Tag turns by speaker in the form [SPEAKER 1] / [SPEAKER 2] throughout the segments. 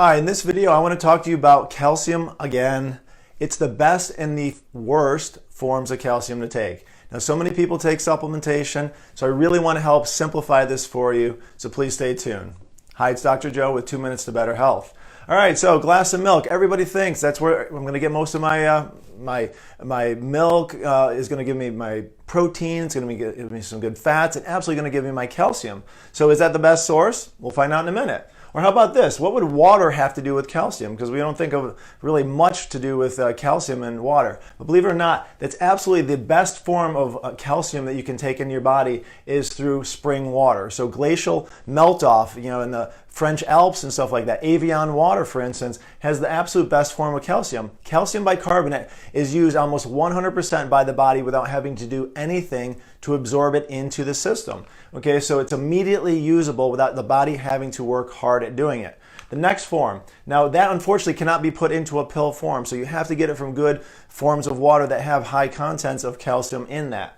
[SPEAKER 1] Hi, in this video I want to talk to you about calcium again. It's the best and the worst forms of calcium to take. Now, so many people take supplementation, so I really want to help simplify this for you, so please stay tuned. Hi, it's Dr. Joe with 2 Minutes to Better Health. All right, so glass of milk. Everybody thinks that's where I'm going to get most of my milk is going to give me my protein, it's going to give me some good fats, and absolutely going to give me my calcium. So is that the best source? We'll find out in a minute. Or how about this? What would water have to do with calcium? Because we don't think of really much to do with calcium in water. But believe it or not, that's absolutely the best form of calcium that you can take in your body is through spring water. So glacial melt off, in the French Alps and stuff like that. Evian water, for instance, has the absolute best form of calcium. Calcium bicarbonate is used almost 100% by the body without having to do anything to absorb it into the system. Okay, so it's immediately usable without the body having to work hard at doing it. The next form, now that unfortunately cannot be put into a pill form, so you have to get it from good forms of water that have high contents of calcium in that.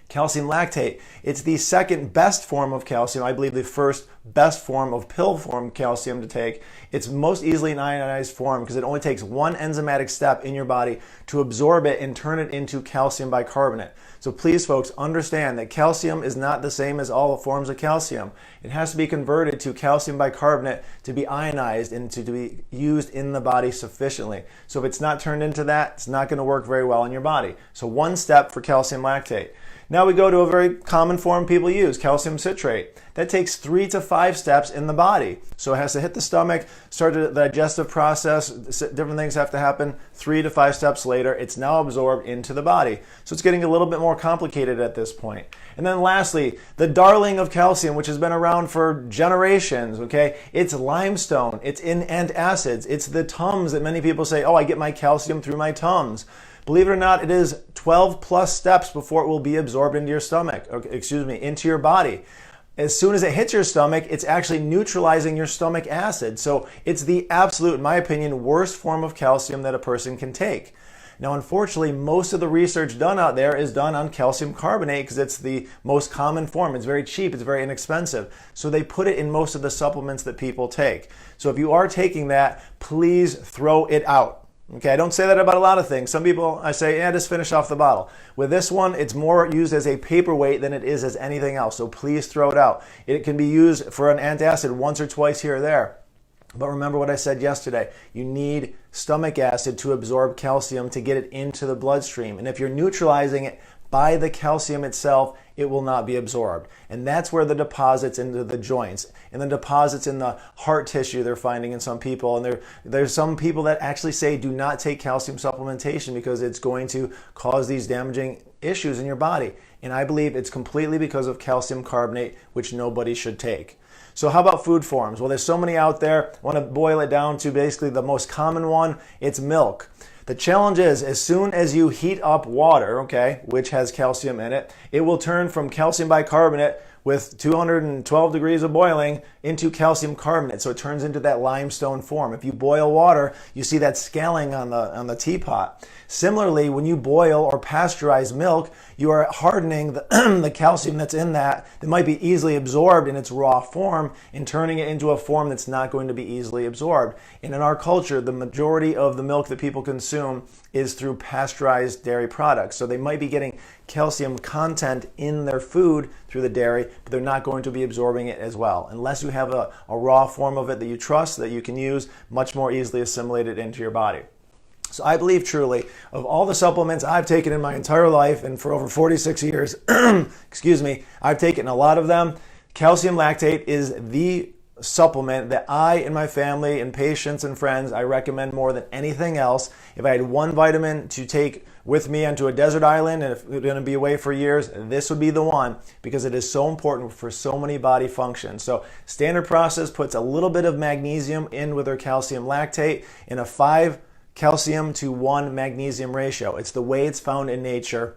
[SPEAKER 1] Calcium lactate. It's the second best form of calcium. I believe the first best form of pill form calcium to take. It's most easily an ionized form because it only takes one enzymatic step in your body to absorb it and turn it into calcium bicarbonate. So please, folks, understand that calcium is not the same as all forms of calcium. It has to be converted to calcium bicarbonate to be ionized and to be used in the body sufficiently. So if it's not turned into that, it's not going to work very well in your body. So one step for calcium lactate. Now we go to a very common form people use, calcium citrate. That takes 3 to 5 steps in the body. So it has to hit the stomach, start the digestive process, different things have to happen. 3 to 5 steps later, it's now absorbed into the body. So it's getting a little bit more complicated at this point. And then lastly, the darling of calcium, which has been around for generations, okay? It's limestone, it's in antacids, it's the Tums that many people say, oh, I get my calcium through my Tums. Believe it or not, it is 12 plus steps before it will be absorbed into your stomach, into your body. As soon as it hits your stomach, it's actually neutralizing your stomach acid. So it's the absolute, in my opinion, worst form of calcium that a person can take. Now, unfortunately, most of the research done out there is done on calcium carbonate because it's the most common form. It's very cheap, it's very inexpensive. So they put it in most of the supplements that people take. So if you are taking that, please throw it out. Okay, I don't say that about a lot of things. Some people, I say, yeah, just finish off the bottle. With this one, it's more used as a paperweight than it is as anything else, so please throw it out. It can be used for an antacid once or twice here or there. But remember what I said yesterday. You need stomach acid to absorb calcium to get it into the bloodstream. And if you're neutralizing it by the calcium itself, it will not be absorbed. And that's where the deposits into the joints and the deposits in the heart tissue they're finding in some people. And there's some people that actually say do not take calcium supplementation because it's going to cause these damaging issues in your body. And I believe it's completely because of calcium carbonate, which nobody should take. So how about food forms? Well, there's so many out there. I want to boil it down to basically the most common one. It's milk. The challenge is, as soon as you heat up water, okay, which has calcium in it, it will turn from calcium bicarbonate with 212 degrees of boiling into calcium carbonate. So it turns into that limestone form. If you boil water, you see that scaling on the teapot. Similarly, when you boil or pasteurize milk, you are hardening the calcium that's in that might be easily absorbed in its raw form and turning it into a form that's not going to be easily absorbed. And in our culture, the majority of the milk that people consume is through pasteurized dairy products. So they might be getting calcium content in their food through the dairy, but they're not going to be absorbing it as well. Unless you have a raw form of it that you trust, that you can use, much more easily assimilated into your body. So I believe truly, of all the supplements I've taken in my entire life, and for over 46 years, excuse me, I've taken a lot of them, calcium lactate is the supplement that I and my family and patients and friends, I recommend more than anything else. If I had one vitamin to take with me onto a desert island and if we're going to be away for years, this would be the one because it is so important for so many body functions. So standard process puts a little bit of magnesium in with their calcium lactate in a 5 calcium to 1 magnesium ratio. It's the way it's found in nature.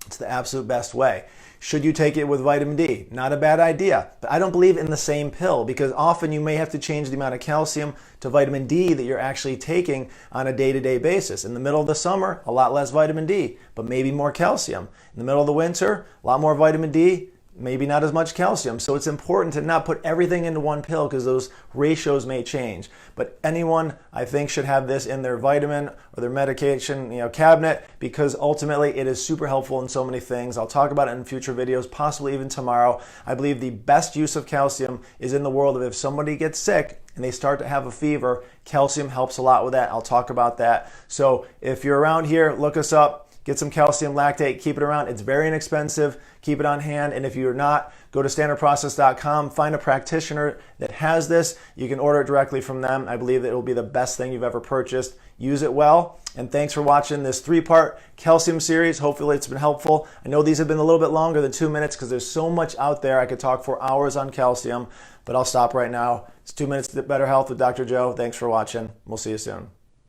[SPEAKER 1] It's the absolute best way. Should you take it with vitamin D? Not a bad idea, but I don't believe in the same pill because often you may have to change the amount of calcium to vitamin D that you're actually taking on a day-to-day basis. In the middle of the summer, a lot less vitamin D, but maybe more calcium. In the middle of the winter, a lot more vitamin D, maybe not as much calcium. So it's important to not put everything into one pill because those ratios may change. But anyone, I think, should have this in their vitamin or their medication, cabinet, because ultimately it is super helpful in so many things. I'll talk about it in future videos, possibly even tomorrow. I believe the best use of calcium is in the world of if somebody gets sick and they start to have a fever, calcium helps a lot with that. I'll talk about that. So if you're around here, look us up. Get some calcium lactate, keep it around. It's very inexpensive. Keep it on hand. And if you're not, go to standardprocess.com, find a practitioner that has this. You can order it directly from them. I believe that it will be the best thing you've ever purchased. Use it well. And thanks for watching this 3-part calcium series. Hopefully it's been helpful. I know these have been a little bit longer than 2 minutes because there's so much out there. I could talk for hours on calcium, but I'll stop right now. It's 2 minutes to better health with Dr. Joe. Thanks for watching. We'll see you soon.